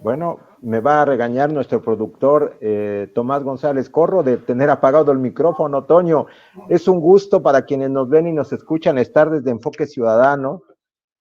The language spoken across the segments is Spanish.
Bueno, me va a regañar nuestro productor Tomás González Corro de tener apagado el micrófono. Toño, es un gusto para quienes nos ven y nos escuchan estar desde Enfoque Ciudadano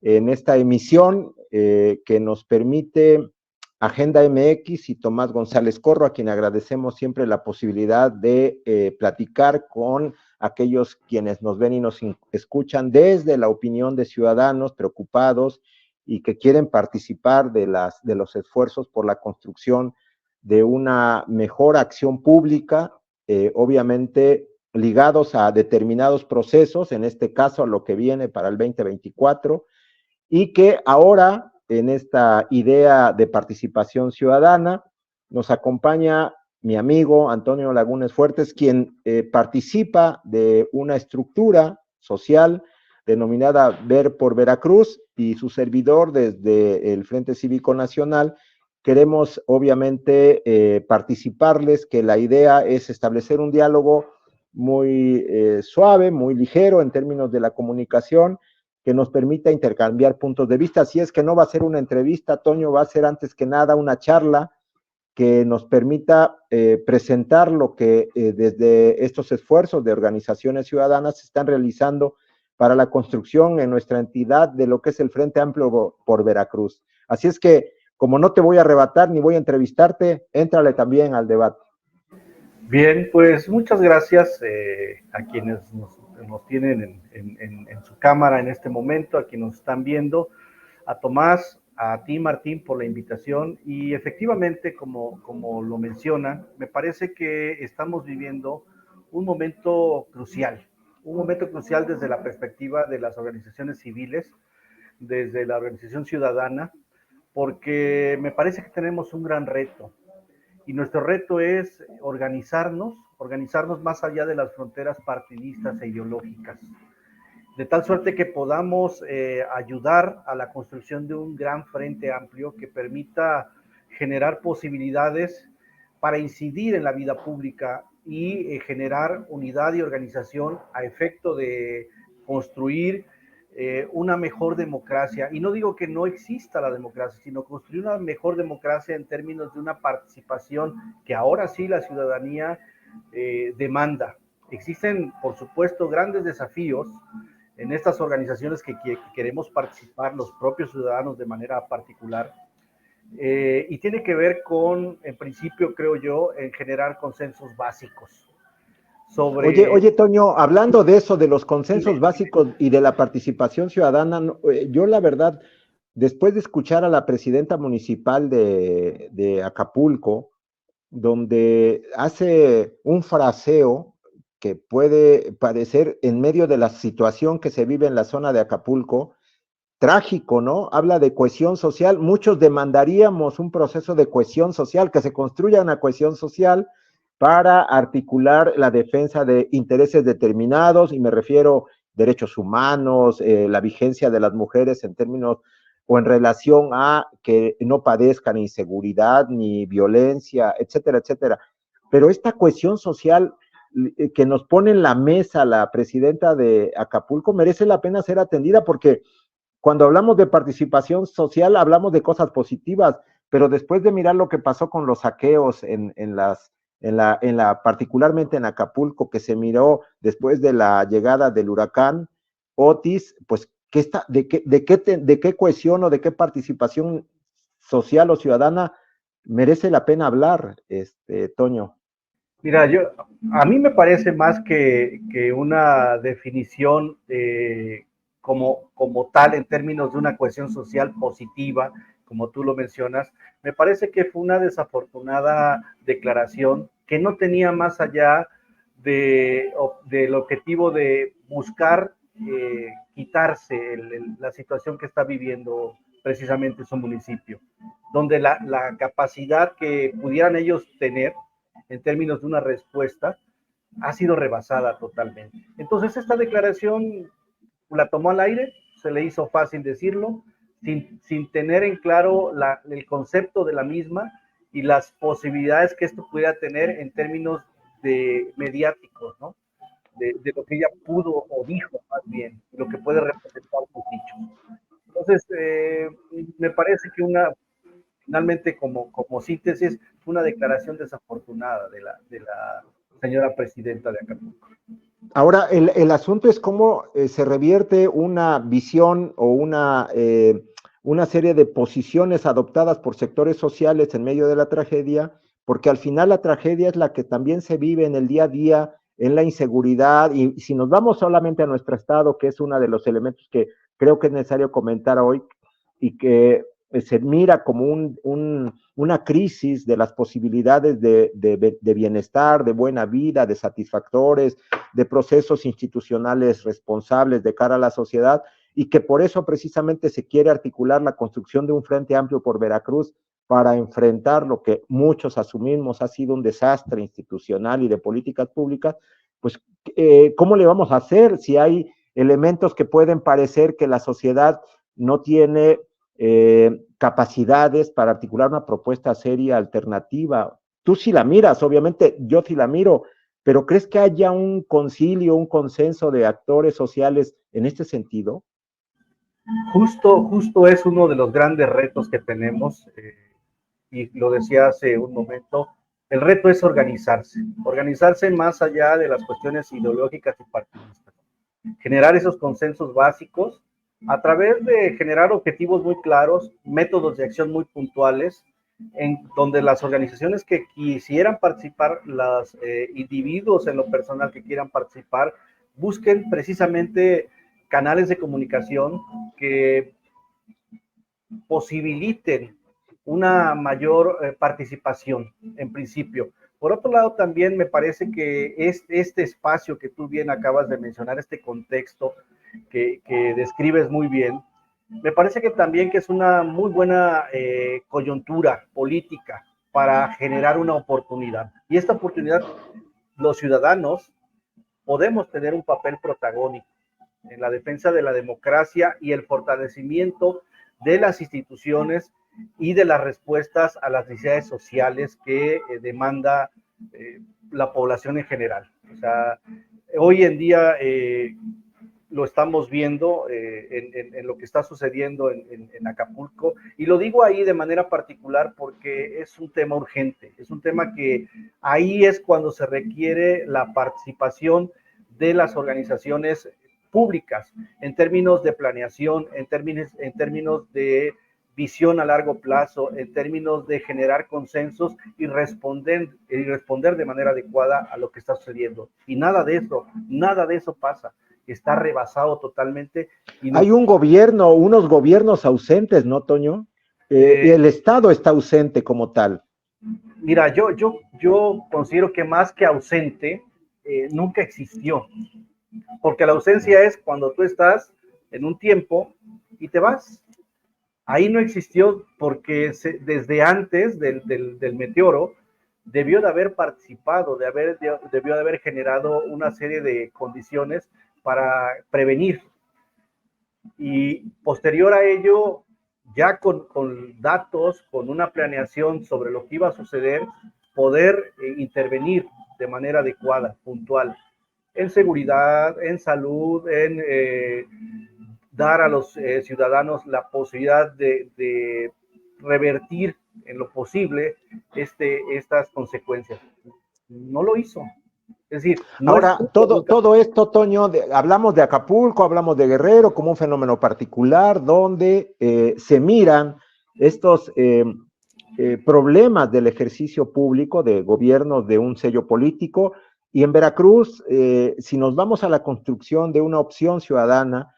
en esta emisión que nos permite Agenda MX y Tomás González Corro, a quien agradecemos siempre la posibilidad de platicar con aquellos quienes nos ven y nos escuchan desde la opinión de ciudadanos preocupados y que quieren participar de los esfuerzos por la construcción de una mejor acción pública, obviamente ligados a determinados procesos, en este caso a lo que viene para el 2024, y que ahora en esta idea de participación ciudadana nos acompaña mi amigo Antonio Lagunes Fuertes, quien participa de una estructura social denominada Ver por Veracruz, y su servidor desde el Frente Cívico Nacional. Queremos obviamente participarles, que la idea es establecer un diálogo muy suave, muy ligero en términos de la comunicación, que nos permita intercambiar puntos de vista. Si es que no va a ser una entrevista, Toño, va a ser antes que nada una charla que nos permita presentar lo que desde estos esfuerzos de organizaciones ciudadanas se están realizando para la construcción en nuestra entidad de lo que es el Frente Amplio por Veracruz. Así es que, como no te voy a arrebatar ni voy a entrevistarte, éntrale también al debate. Bien, pues muchas gracias a quienes nos tienen en su cámara en este momento, a quienes nos están viendo, a Tomás, a ti, Martín, por la invitación. Y efectivamente, como lo mencionan, me parece que estamos viviendo un momento crucial desde la perspectiva de las organizaciones civiles, desde la organización ciudadana, porque me parece que tenemos un gran reto. Y nuestro reto es organizarnos más allá de las fronteras partidistas e ideológicas, de tal suerte que podamos ayudar a la construcción de un gran frente amplio que permita generar posibilidades para incidir en la vida pública y generar unidad y organización a efecto de construir una mejor democracia. Y no digo que no exista la democracia, sino construir una mejor democracia en términos de una participación que ahora sí la ciudadanía demanda. Existen, por supuesto, grandes desafíos en estas organizaciones que queremos participar los propios ciudadanos de manera particular, y tiene que ver con, en principio, creo yo, en generar consensos básicos sobre... Oye, Toño, hablando de eso, de los consensos básicos y de la participación ciudadana, yo la verdad, después de escuchar a la presidenta municipal de Acapulco, donde hace un fraseo que puede parecer en medio de la situación que se vive en la zona de Acapulco, trágico, ¿no? Habla de cohesión social. Muchos demandaríamos un proceso de cohesión social, que se construya una cohesión social para articular la defensa de intereses determinados, y me refiero derechos humanos, la vigencia de las mujeres en términos o en relación a que no padezcan inseguridad ni violencia, etcétera, etcétera. Pero esta cohesión social que nos pone en la mesa la presidenta de Acapulco merece la pena ser atendida, porque cuando hablamos de participación social hablamos de cosas positivas, pero después de mirar lo que pasó con los saqueos particularmente en Acapulco, que se miró después de la llegada del huracán Otis, pues de qué cohesión o de qué participación social o ciudadana merece la pena hablar, Toño. Mira, a mí me parece más que una definición como tal en términos de una cohesión social positiva, como tú lo mencionas, me parece que fue una desafortunada declaración que no tenía más allá del objetivo de buscar quitarse la situación que está viviendo precisamente su municipio, donde la capacidad que pudieran ellos tener en términos de una respuesta, ha sido rebasada totalmente. Entonces, esta declaración la tomó al aire, se le hizo fácil decirlo, sin tener en claro el concepto de la misma y las posibilidades que esto pudiera tener en términos de mediáticos, ¿no? De lo que ella pudo o dijo más bien, lo que puede representar sus dichos. Entonces, me parece finalmente como síntesis, fue una declaración desafortunada de la señora presidenta de Acapulco. Ahora, el asunto es cómo se revierte una visión o una serie de posiciones adoptadas por sectores sociales en medio de la tragedia, porque al final la tragedia es la que también se vive en el día a día, en la inseguridad, y si nos vamos solamente a nuestro estado, que es uno de los elementos que creo que es necesario comentar hoy, y que se mira como una crisis de las posibilidades de bienestar, de buena vida, de satisfactores, de procesos institucionales responsables de cara a la sociedad, y que por eso precisamente se quiere articular la construcción de un frente amplio por Veracruz para enfrentar lo que muchos asumimos ha sido un desastre institucional y de políticas públicas. Pues, ¿cómo le vamos a hacer si hay elementos que pueden parecer que la sociedad no tiene capacidades para articular una propuesta seria, alternativa? Tú sí la miras, obviamente, yo sí la miro, pero ¿crees que haya un concilio, un consenso de actores sociales en este sentido? Justo es uno de los grandes retos que tenemos, y lo decía hace un momento, el reto es organizarse más allá de las cuestiones ideológicas y partidistas, generar esos consensos básicos a través de generar objetivos muy claros, métodos de acción muy puntuales, en donde las organizaciones que quisieran participar, los individuos en lo personal que quieran participar, busquen precisamente canales de comunicación que posibiliten una mayor participación en principio. Por otro lado, también me parece que este espacio que tú bien acabas de mencionar, este contexto que describes muy bien, me parece que también que es una muy buena coyuntura política para generar una oportunidad. Y esta oportunidad, los ciudadanos podemos tener un papel protagónico en la defensa de la democracia y el fortalecimiento de las instituciones y de las respuestas a las necesidades sociales que demanda la población en general. O sea, hoy en día lo estamos viendo en lo que está sucediendo en Acapulco, y lo digo ahí de manera particular porque es un tema urgente, es un tema que ahí es cuando se requiere la participación de las organizaciones públicas en términos de planeación, en términos de visión a largo plazo, en términos de generar consensos y responder de manera adecuada a lo que está sucediendo. Y nada de eso pasa. Está rebasado totalmente. Hay un gobierno, unos gobiernos ausentes, ¿no, Toño? Y el Estado está ausente como tal. Mira, yo considero que más que ausente, nunca existió. Porque la ausencia es cuando tú estás en un tiempo y te vas. Ahí no existió porque desde antes del meteoro debió de haber participado, debió de haber generado una serie de condiciones para prevenir. Y posterior a ello, ya con datos, con una planeación sobre lo que iba a suceder, poder intervenir de manera adecuada, puntual, en seguridad, en salud, en dar a los ciudadanos la posibilidad de revertir en lo posible estas consecuencias. No lo hizo. Es decir, no ahora, todo esto, Toño, hablamos de Acapulco, hablamos de Guerrero como un fenómeno particular donde se miran estos problemas del ejercicio público, de gobiernos de un sello político, y en Veracruz, si nos vamos a la construcción de una opción ciudadana,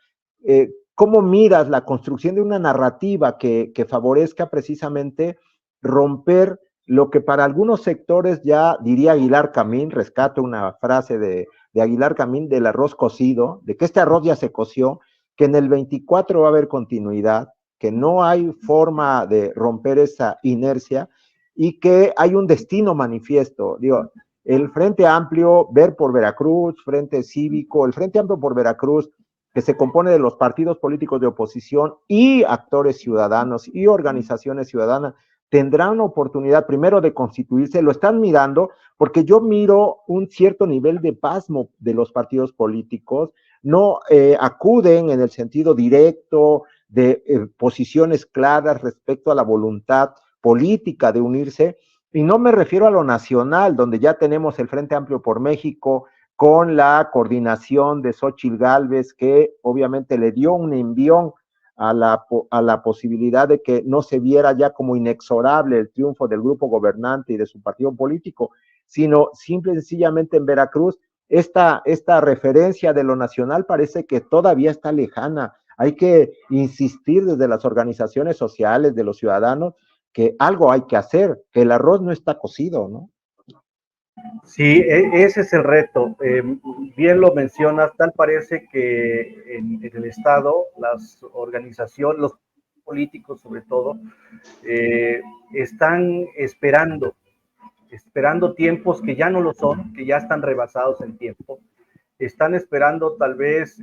¿cómo miras la construcción de una narrativa que favorezca precisamente romper lo que para algunos sectores ya diría Aguilar Camín, rescato una frase de Aguilar Camín del arroz cocido, de que este arroz ya se coció, que en el 24 va a haber continuidad, que no hay forma de romper esa inercia y que hay un destino manifiesto. Digo, el Frente Amplio, Ver por Veracruz, Frente Cívico, el Frente Amplio por Veracruz, que se compone de los partidos políticos de oposición y actores ciudadanos y organizaciones ciudadanas, tendrán oportunidad primero de constituirse, lo están mirando, porque yo miro un cierto nivel de pasmo de los partidos políticos, no acuden en el sentido directo de posiciones claras respecto a la voluntad política de unirse, y no me refiero a lo nacional, donde ya tenemos el Frente Amplio por México, con la coordinación de Xóchitl Gálvez, que obviamente le dio un envión a la posibilidad de que no se viera ya como inexorable el triunfo del grupo gobernante y de su partido político, sino simple y sencillamente en Veracruz, esta referencia de lo nacional parece que todavía está lejana. Hay que insistir desde las organizaciones sociales, de los ciudadanos, que algo hay que hacer, que el arroz no está cocido, ¿no? Sí, ese es el reto. Bien lo mencionas, tal parece que en el Estado las organizaciones, los políticos sobre todo, están esperando tiempos que ya no lo son, que ya están rebasados en tiempo. Están esperando tal vez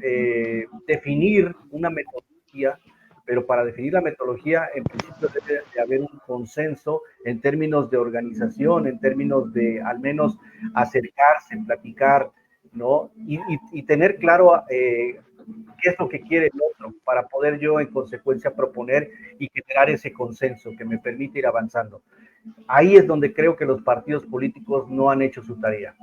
definir una metodología, pero para definir la metodología en principio debe de haber un consenso en términos de organización, en términos de al menos acercarse, platicar, ¿no? Y tener claro qué es lo que quiere el otro para poder yo en consecuencia proponer y generar ese consenso que me permite ir avanzando. Ahí es donde creo que los partidos políticos no han hecho su tarea.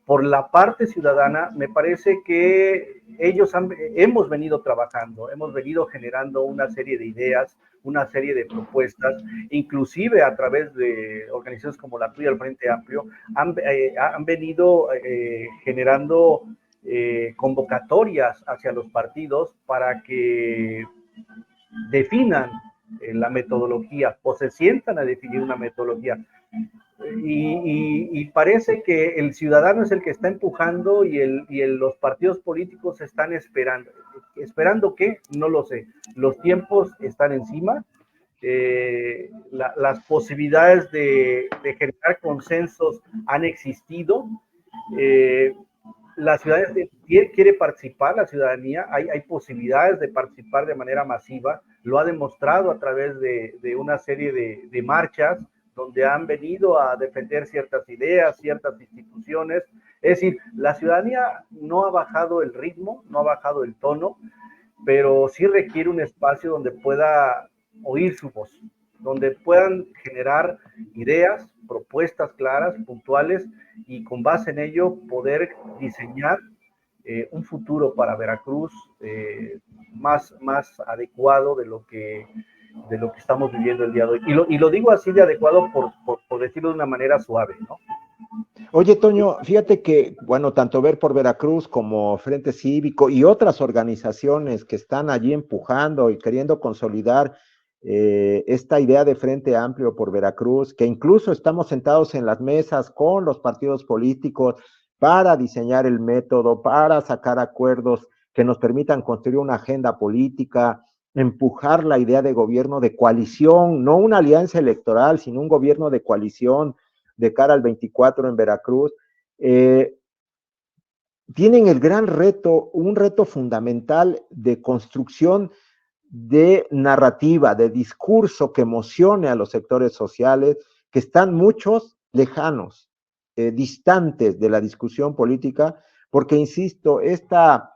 Por la parte ciudadana, me parece que hemos venido trabajando, hemos venido generando una serie de ideas, una serie de propuestas, inclusive a través de organizaciones como la tuya, el Frente Amplio, han venido generando convocatorias hacia los partidos para que definan la metodología o se sientan a definir una metodología. Y parece que el ciudadano es el que está empujando y los partidos políticos están esperando. ¿Esperando qué? No lo sé. Los tiempos están encima. Las posibilidades de generar consensos han existido. La ciudadanía quiere participar, la ciudadanía, hay posibilidades de participar de manera masiva, lo ha demostrado a través de una serie de marchas, donde han venido a defender ciertas ideas, ciertas instituciones. Es decir, la ciudadanía no ha bajado el ritmo, no ha bajado el tono, pero sí requiere un espacio donde pueda oír su voz, donde puedan generar ideas, propuestas claras, puntuales, y con base en ello poder diseñar un futuro para Veracruz más adecuado de lo que estamos viviendo el día de hoy. Y lo digo así de adecuado por decirlo de una manera suave, ¿no? Oye, Toño, fíjate que, bueno, tanto Ver por Veracruz como Frente Cívico y otras organizaciones que están allí empujando y queriendo consolidar esta idea de Frente Amplio por Veracruz, que incluso estamos sentados en las mesas con los partidos políticos para diseñar el método, para sacar acuerdos que nos permitan construir una agenda política, empujar la idea de gobierno de coalición, no una alianza electoral, sino un gobierno de coalición de cara al 24 en Veracruz, tienen el gran reto, un reto fundamental de construcción de narrativa, de discurso que emocione a los sectores sociales, que están muchos lejanos, distantes de la discusión política, porque, insisto, esta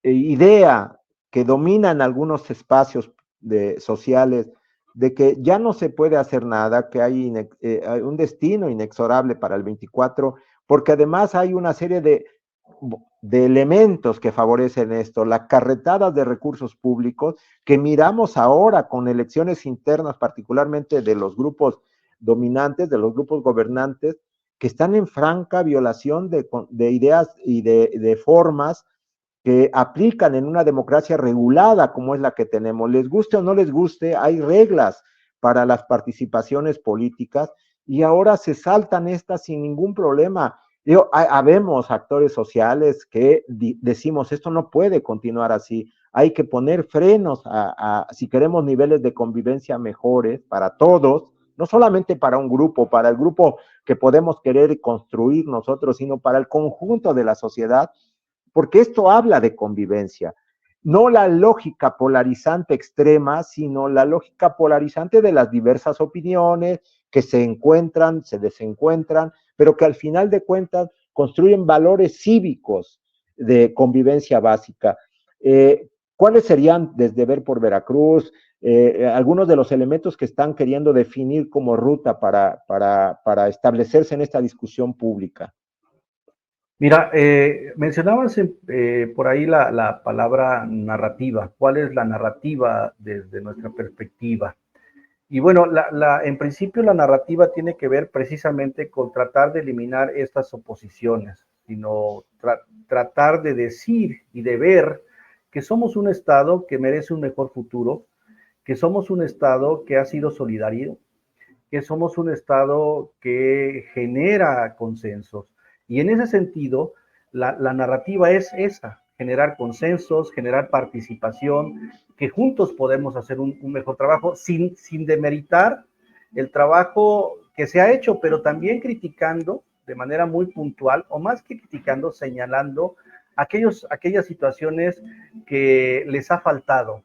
idea que domina en algunos espacios sociales de que ya no se puede hacer nada, que hay un destino inexorable para el 24, porque además hay una serie de elementos que favorecen esto, las carretadas de recursos públicos que miramos ahora con elecciones internas, particularmente de los grupos dominantes, de los grupos gobernantes, que están en franca violación de ideas y de formas que aplican en una democracia regulada como es la que tenemos. Les guste o no les guste, hay reglas para las participaciones políticas y ahora se saltan estas sin ningún problema. Habemos actores sociales que decimos, esto no puede continuar así, hay que poner frenos si queremos niveles de convivencia mejores para todos, no solamente para un grupo, para el grupo que podemos querer construir nosotros, sino para el conjunto de la sociedad, porque esto habla de convivencia, no la lógica polarizante extrema, sino la lógica polarizante de las diversas opiniones que se encuentran, se desencuentran, pero que al final de cuentas construyen valores cívicos de convivencia básica. ¿Cuáles serían, desde Ver por Veracruz, algunos de los elementos que están queriendo definir como ruta para establecerse en esta discusión pública. Mira, mencionabas por ahí la palabra narrativa. ¿Cuál es la narrativa desde nuestra perspectiva? Y bueno, en principio la narrativa tiene que ver precisamente con tratar de eliminar estas oposiciones, sino tratar de decir y de ver que somos un Estado que merece un mejor futuro, que somos un Estado que ha sido solidario, que somos un Estado que genera consensos. Y en ese sentido, la narrativa es esa, generar consensos, generar participación, que juntos podemos hacer un mejor trabajo sin demeritar el trabajo que se ha hecho, pero también criticando de manera muy puntual, o más que criticando, señalando aquellas situaciones que les ha faltado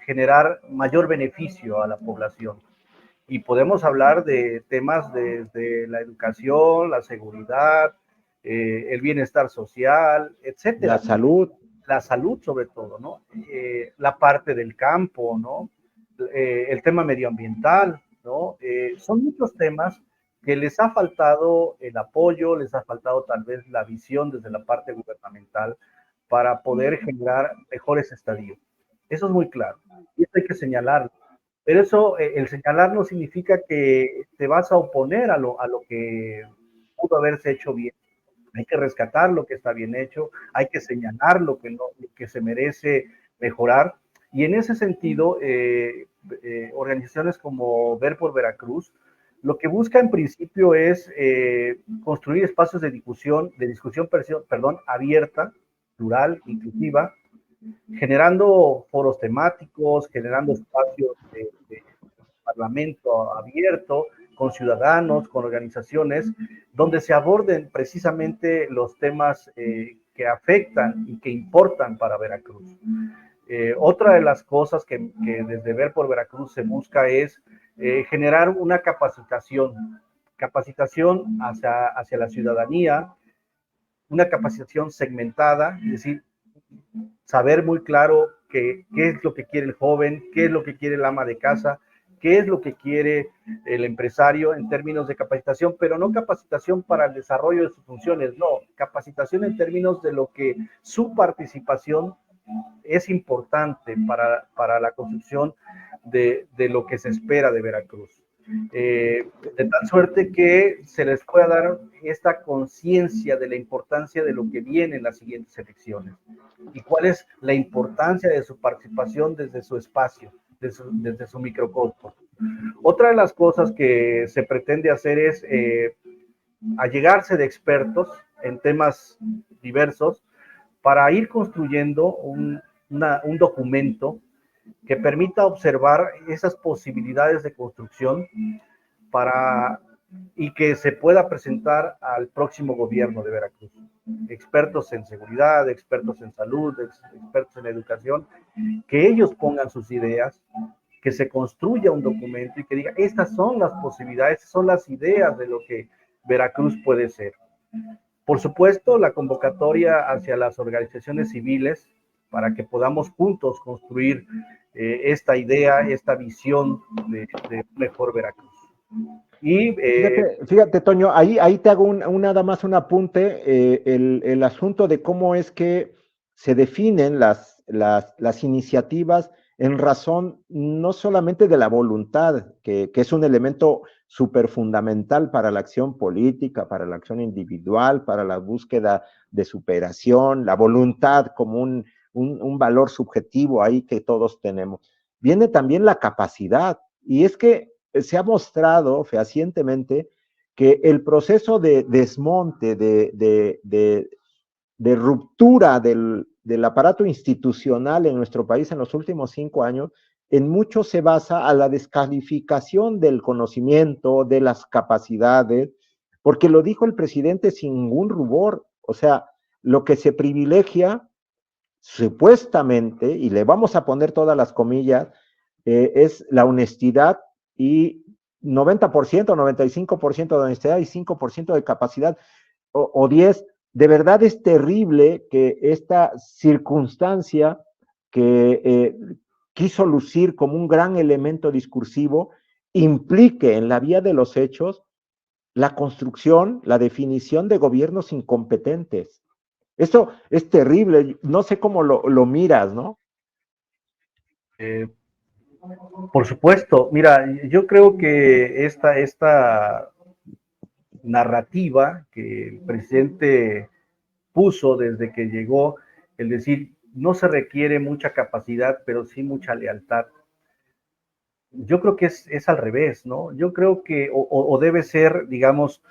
generar mayor beneficio a la población. Y podemos hablar de temas desde la educación, la seguridad, el bienestar social, etcétera. La salud. La salud sobre todo, ¿no? La parte del campo, ¿no? El tema medioambiental, ¿no? Son muchos temas que les ha faltado el apoyo, les ha faltado tal vez la visión desde la parte gubernamental para poder generar mejores estadios. Eso es muy claro. Y esto hay que señalarlo. Pero eso, el señalar no significa que te vas a oponer a lo que pudo haberse hecho bien. Hay que rescatar lo que está bien hecho, hay que señalar lo que se merece mejorar. Y en ese sentido, organizaciones como Ver por Veracruz, lo que busca en principio es construir espacios de discusión, abierta, plural, inclusiva, generando foros temáticos, generando espacios de parlamento abierto, con ciudadanos, con organizaciones, donde se aborden precisamente los temas que afectan y que importan para Veracruz. Otra de las cosas que desde Ver por Veracruz se busca es generar una capacitación hacia la ciudadanía, una capacitación segmentada, es decir, saber muy claro qué es lo que quiere el joven, qué es lo que quiere el ama de casa, qué es lo que quiere el empresario en términos de capacitación, pero no capacitación para el desarrollo de sus funciones, no, capacitación en términos de lo que su participación es importante para la construcción de lo que se espera de Veracruz. De tal suerte que se les pueda dar esta conciencia de la importancia de lo que viene en las siguientes elecciones y cuál es la importancia de su participación desde su espacio, desde su microcosmos. Otra de las cosas que se pretende hacer es allegarse de expertos en temas diversos para ir construyendo un documento que permita observar esas posibilidades de construcción y que se pueda presentar al próximo gobierno de Veracruz. Expertos en seguridad, expertos en salud, expertos en educación, que ellos pongan sus ideas, que se construya un documento y que diga, estas son las posibilidades, estas son las ideas de lo que Veracruz puede ser. Por supuesto, la convocatoria hacia las organizaciones civiles para que podamos juntos construir esta idea, esta visión de mejor Veracruz. Y, fíjate, Toño, ahí te hago nada más un apunte, el asunto de cómo es que se definen las iniciativas en razón no solamente de la voluntad, que es un elemento súper fundamental para la acción política, para la acción individual, para la búsqueda de superación, la voluntad como un valor subjetivo ahí que todos tenemos. Viene también la capacidad, y es que se ha mostrado fehacientemente que el proceso de desmonte, de ruptura del aparato institucional en nuestro país en los últimos 5 años, en mucho se basa a la descalificación del conocimiento, de las capacidades, porque lo dijo el presidente sin ningún rubor, o sea, lo que se privilegia supuestamente, y le vamos a poner todas las comillas, es la honestidad y 90%, 95% de honestidad y 5% de capacidad, o 10%. De verdad es terrible que esta circunstancia que quiso lucir como un gran elemento discursivo, implique en la vía de los hechos la construcción, la definición de gobiernos incompetentes. Esto es terrible, no sé cómo lo miras, ¿no? Eh, por supuesto, mira, yo creo que esta narrativa que el presidente puso desde que llegó, el decir, no se requiere mucha capacidad, pero sí mucha lealtad. Yo creo que es al revés, ¿no? Yo creo que, o debe ser, digamos,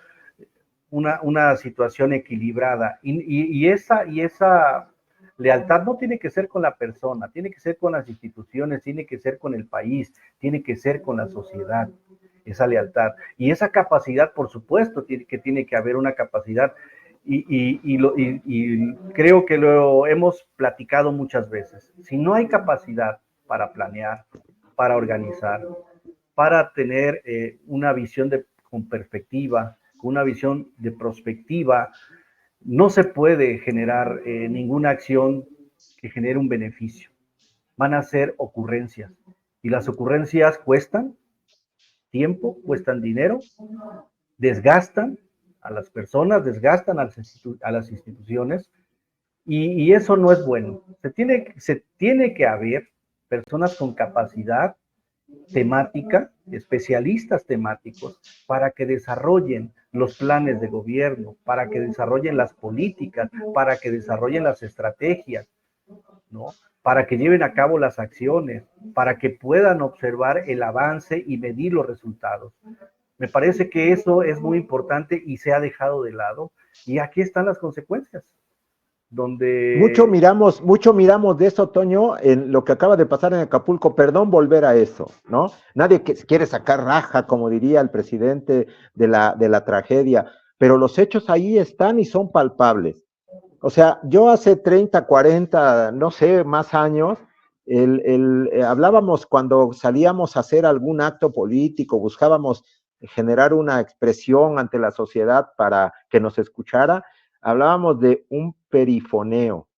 una situación equilibrada. Y esa lealtad no tiene que ser con la persona, tiene que ser con las instituciones, tiene que ser con el país, tiene que ser con la sociedad, esa lealtad. Y esa capacidad, por supuesto, tiene que haber una capacidad. Y creo que lo hemos platicado muchas veces. Si no hay capacidad para planear, para organizar, para tener una visión con perspectiva, una visión de prospectiva, no se puede generar ninguna acción que genere un beneficio. Van a ser ocurrencias. Y las ocurrencias cuestan tiempo, cuestan dinero, desgastan a las personas, desgastan a las instituciones, y eso no es bueno. Se tiene que haber personas con capacidad temática, especialistas temáticos, para que desarrollen los planes de gobierno, para que desarrollen las políticas, para que desarrollen las estrategias, ¿no? Para que lleven a cabo las acciones, para que puedan observar el avance y medir los resultados. Me parece que eso es muy importante y se ha dejado de lado. Y aquí están las consecuencias, donde Mucho miramos de eso, Toño, en lo que acaba de pasar en Acapulco. Perdón volver a eso, ¿no? Nadie quiere sacar raja, como diría el presidente de la tragedia, pero los hechos ahí están y son palpables. O sea, yo hace 30, 40, no sé, más años, hablábamos cuando salíamos a hacer algún acto político, buscábamos generar una expresión ante la sociedad para que nos escuchara, hablábamos de un perifoneo,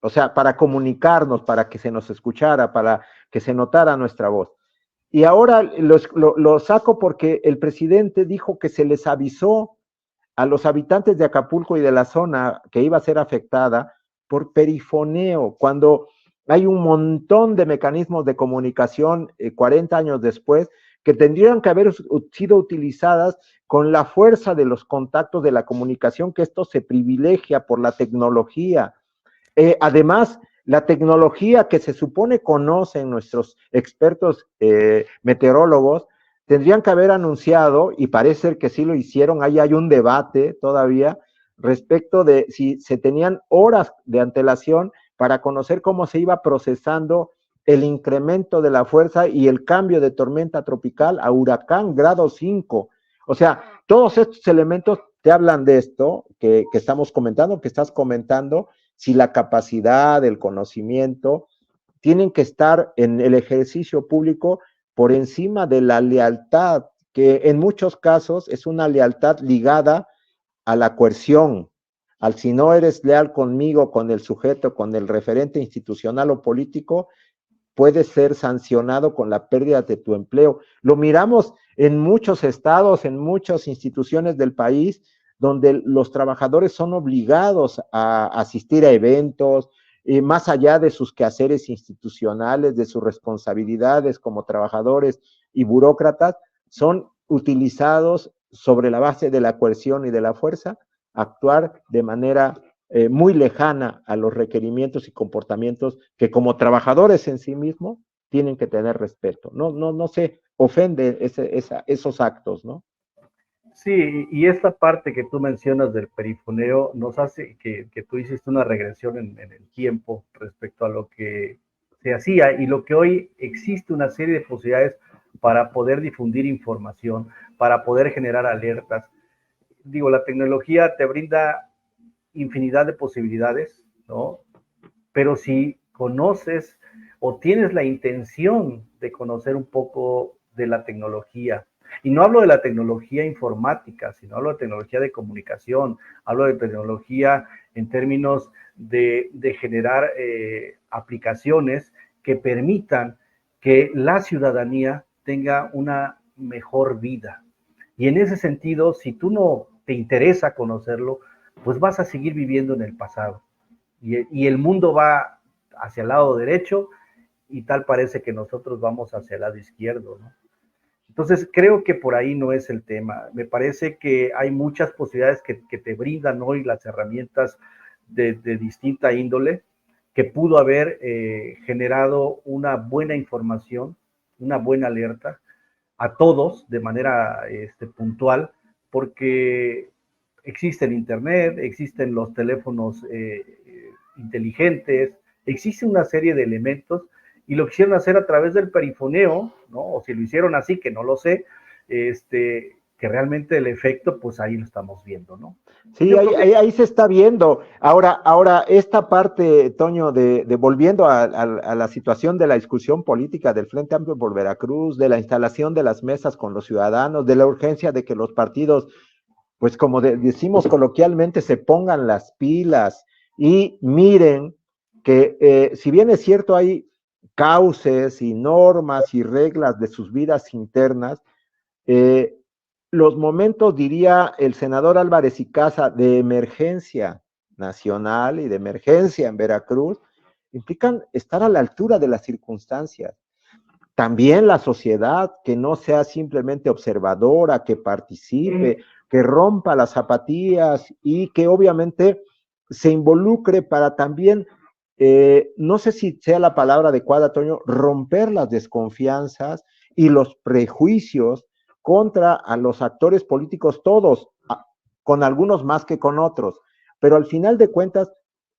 o sea, para comunicarnos, para que se nos escuchara, para que se notara nuestra voz. Y ahora lo saco porque el presidente dijo que se les avisó a los habitantes de Acapulco y de la zona que iba a ser afectada por perifoneo, cuando hay un montón de mecanismos de comunicación 40 años después que tendrían que haber sido utilizadas con la fuerza de los contactos de la comunicación, que esto se privilegia por la tecnología. Además, la tecnología que se supone conocen nuestros expertos meteorólogos, tendrían que haber anunciado, y parece ser que sí lo hicieron, ahí hay un debate todavía respecto de si se tenían horas de antelación para conocer cómo se iba procesando el incremento de la fuerza y el cambio de tormenta tropical a huracán grado 5. O sea, todos estos elementos te hablan de esto que estamos comentando, que estás comentando, si la capacidad, el conocimiento, tienen que estar en el ejercicio público por encima de la lealtad, que en muchos casos es una lealtad ligada a la coerción, al si no eres leal conmigo, con el sujeto, con el referente institucional o político, puede ser sancionado con la pérdida de tu empleo. Lo miramos en muchos estados, en muchas instituciones del país, donde los trabajadores son obligados a asistir a eventos, más allá de sus quehaceres institucionales, de sus responsabilidades como trabajadores y burócratas, son utilizados sobre la base de la coerción y de la fuerza, actuar de manera muy lejana a los requerimientos y comportamientos que como trabajadores en sí mismos tienen que tener respeto. No se ofende esos actos, ¿no? sí, y esta parte que tú mencionas del perifoneo nos hace que tú hiciste una regresión en el tiempo respecto a lo que se hacía y lo que hoy existe una serie de posibilidades para poder difundir información, para poder generar alertas. Digo, la tecnología te brinda infinidad de posibilidades, ¿no? Pero si conoces o tienes la intención de conocer un poco de la tecnología, y no hablo de la tecnología informática, sino hablo de tecnología de comunicación, hablo de tecnología en términos de generar aplicaciones que permitan que la ciudadanía tenga una mejor vida. Y en ese sentido, si tú no te interesa conocerlo, pues vas a seguir viviendo en el pasado. Y el mundo va hacia el lado derecho y tal parece que nosotros vamos hacia el lado izquierdo, ¿no? Entonces, creo que por ahí no es el tema. Me parece que hay muchas posibilidades que te brindan hoy las herramientas de distinta índole, que pudo haber generado una buena información, una buena alerta a todos de manera puntual, porque existe el Internet, existen los teléfonos inteligentes, existe una serie de elementos y lo quisieron hacer a través del perifoneo, ¿no? O si lo hicieron así, que no lo sé, que realmente el efecto, pues ahí lo estamos viendo, ¿no? Sí, Yo creo que ahí se está viendo. Ahora, esta parte, Toño, de volviendo a la situación de la discusión política del Frente Amplio por Veracruz, de la instalación de las mesas con los ciudadanos, de la urgencia de que los partidos, pues como decimos coloquialmente, se pongan las pilas y miren que si bien es cierto hay cauces y normas y reglas de sus vidas internas, eh, los momentos, diría el senador Álvarez y Casa, de emergencia nacional y de emergencia en Veracruz, implican estar a la altura de las circunstancias. También la sociedad, que no sea simplemente observadora, que participe, que rompa las zapatillas y que obviamente se involucre para también, no sé si sea la palabra adecuada, Toño, romper las desconfianzas y los prejuicios contra a los actores políticos todos, con algunos más que con otros. Pero al final de cuentas,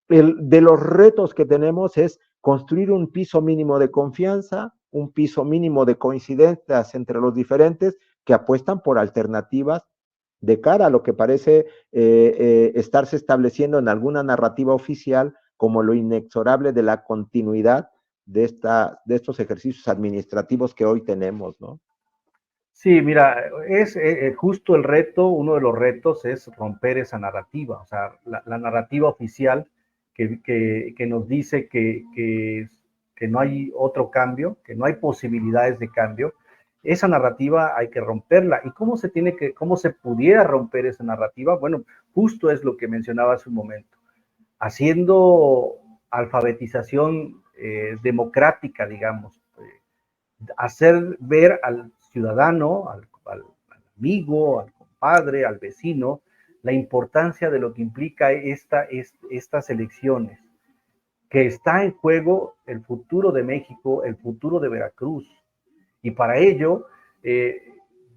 de los retos que tenemos es construir un piso mínimo de confianza, un piso mínimo de coincidencias entre los diferentes que apuestan por alternativas de cara a lo que parece estarse estableciendo en alguna narrativa oficial como lo inexorable de la continuidad de estos ejercicios administrativos que hoy tenemos, ¿no? sí, mira, es justo el reto, uno de los retos es romper esa narrativa, o sea, la narrativa oficial que nos dice que no hay otro cambio, que no hay posibilidades de cambio. Esa narrativa hay que romperla. ¿Y cómo se pudiera romper esa narrativa? Bueno, justo es lo que mencionaba hace un momento, haciendo alfabetización democrática, digamos, hacer ver al ciudadano, al amigo, al compadre, al vecino, la importancia de lo que implica estas elecciones, que está en juego el futuro de México, el futuro de Veracruz. Y para ello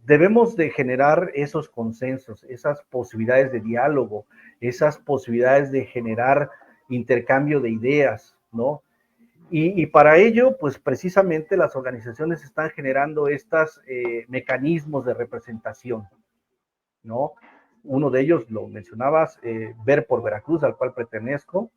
debemos de generar esos consensos, esas posibilidades de diálogo, esas posibilidades de generar intercambio de ideas, ¿no? Y para ello, pues precisamente las organizaciones están generando estos mecanismos de representación, ¿no? Uno de ellos, lo mencionabas, Ver por Veracruz, al cual pertenezco,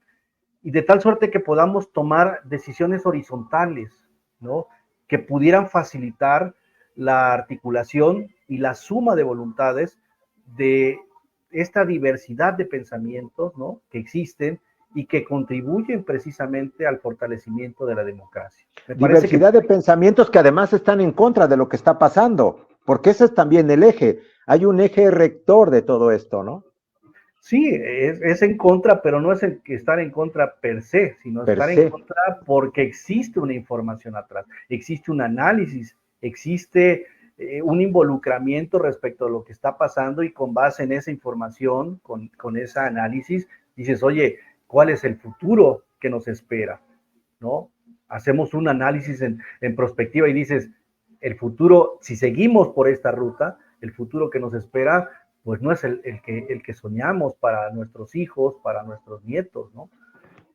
y de tal suerte que podamos tomar decisiones horizontales, ¿no? Que pudieran facilitar la articulación y la suma de voluntades de esta diversidad de pensamientos, ¿no? Que existen y que contribuyen precisamente al fortalecimiento de la democracia. Me parece que Diversidad de pensamientos que además están en contra de lo que está pasando, porque ese es también el eje. Hay un eje rector de todo esto, ¿no? sí, es en contra, pero no es el que estar en contra per se, sino Per estar en se. contra porque existe una información atrás, existe un análisis, existe un involucramiento respecto a lo que está pasando y con base en esa información, con ese análisis, dices, oye, ¿cuál es el futuro que nos espera? ¿No? Hacemos un análisis en perspectiva y dices, el futuro, si seguimos por esta ruta, el futuro que nos espera, pues no es el que soñamos para nuestros hijos, para nuestros nietos, ¿no?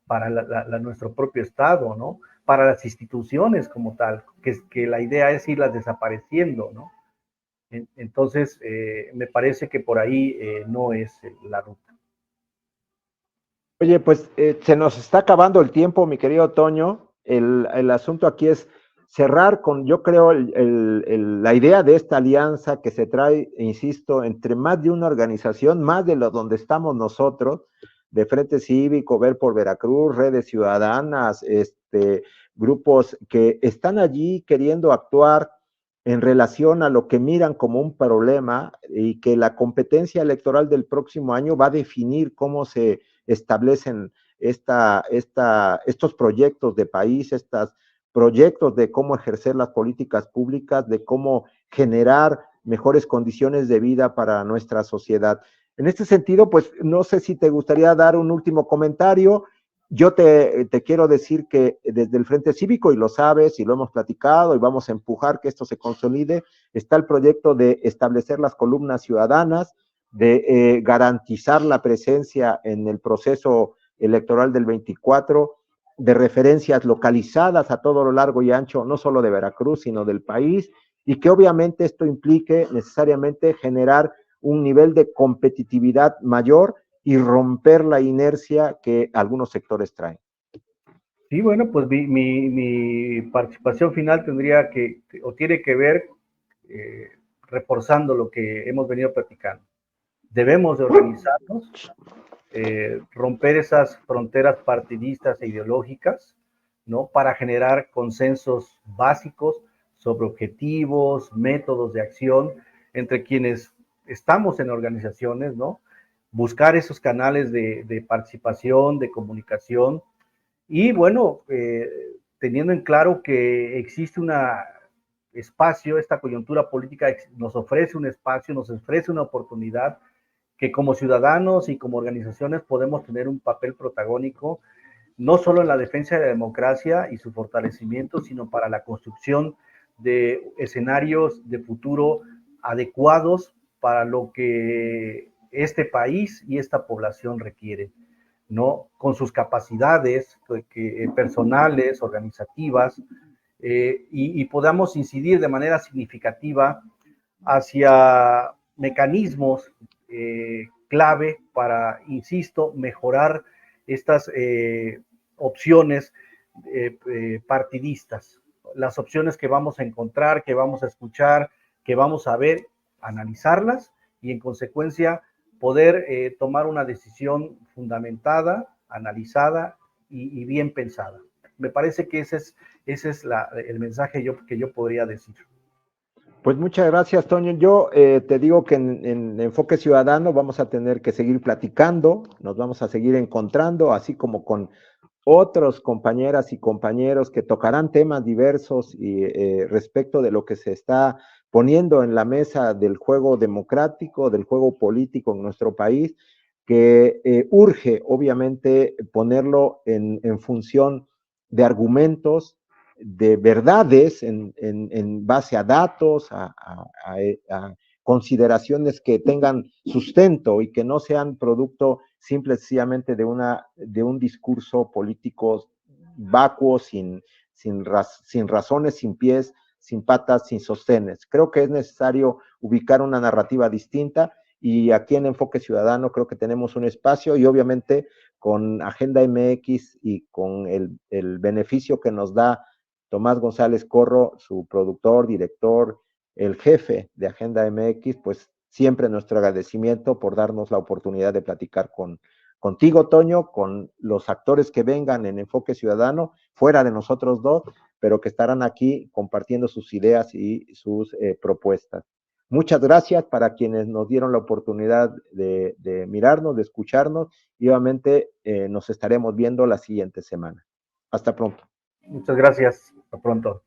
Para nuestro propio Estado, ¿no? Para las instituciones como tal, que la idea es irlas desapareciendo, ¿no? Entonces, me parece que por ahí no es la ruta. Oye, pues se nos está acabando el tiempo, mi querido Toño. El asunto aquí es cerrar con, yo creo, la idea de esta alianza que se trae, insisto, entre más de una organización, más de lo donde estamos nosotros, de Frente Cívico, Ver por Veracruz, redes ciudadanas, grupos que están allí queriendo actuar en relación a lo que miran como un problema y que la competencia electoral del próximo año va a definir cómo se establecen estos proyectos de país, estos proyectos de cómo ejercer las políticas públicas, de cómo generar mejores condiciones de vida para nuestra sociedad. En este sentido, pues no sé si te gustaría dar un último comentario. Yo te quiero decir que desde el Frente Cívico, y lo sabes, y lo hemos platicado, y vamos a empujar que esto se consolide, está el proyecto de establecer las columnas ciudadanas, de garantizar la presencia en el proceso electoral del 24, de referencias localizadas a todo lo largo y ancho, no solo de Veracruz, sino del país, y que obviamente esto implique necesariamente generar un nivel de competitividad mayor y romper la inercia que algunos sectores traen. Sí, bueno, pues mi participación final tendría o tiene que ver eh, reforzando lo que hemos venido platicando. Debemos de organizarnos, romper esas fronteras partidistas e ideológicas, ¿no? Para generar consensos básicos sobre objetivos, métodos de acción entre quienes estamos en organizaciones, ¿no? Buscar esos canales de participación, de comunicación y bueno, teniendo en claro que existe un espacio, esta coyuntura política nos ofrece un espacio, nos ofrece una oportunidad que como ciudadanos y como organizaciones podemos tener un papel protagónico, no solo en la defensa de la democracia y su fortalecimiento, sino para la construcción de escenarios de futuro adecuados para lo que este país y esta población requiere, ¿no? Con sus capacidades personales, organizativas, y podamos incidir de manera significativa hacia mecanismos clave para, insisto, mejorar estas opciones partidistas, las opciones que vamos a encontrar, que vamos a escuchar, que vamos a ver, analizarlas y en consecuencia poder tomar una decisión fundamentada, analizada y bien pensada. Me parece que ese es el mensaje que yo podría decir. Pues muchas gracias, Toño. Yo te digo que en Enfoque Ciudadano vamos a tener que seguir platicando, nos vamos a seguir encontrando, así como con otros compañeras y compañeros que tocarán temas diversos y respecto de lo que se está poniendo en la mesa del juego democrático, del juego político en nuestro país, que urge obviamente ponerlo en función de argumentos, de verdades en base a datos, a consideraciones que tengan sustento y que no sean producto simple y sencillamente de un discurso político vacuo, sin razones, sin pies, sin patas, sin sostenes. Creo que es necesario ubicar una narrativa distinta y aquí en Enfoque Ciudadano creo que tenemos un espacio y obviamente con Agenda MX y con el beneficio que nos da Tomás González Corro, su productor, director, el jefe de Agenda MX, pues siempre nuestro agradecimiento por darnos la oportunidad de platicar contigo, Toño, con los actores que vengan en Enfoque Ciudadano, fuera de nosotros dos, pero que estarán aquí compartiendo sus ideas y sus propuestas. Muchas gracias para quienes nos dieron la oportunidad de mirarnos, de escucharnos, y obviamente nos estaremos viendo la siguiente semana. Hasta pronto. Muchas gracias. Hasta pronto.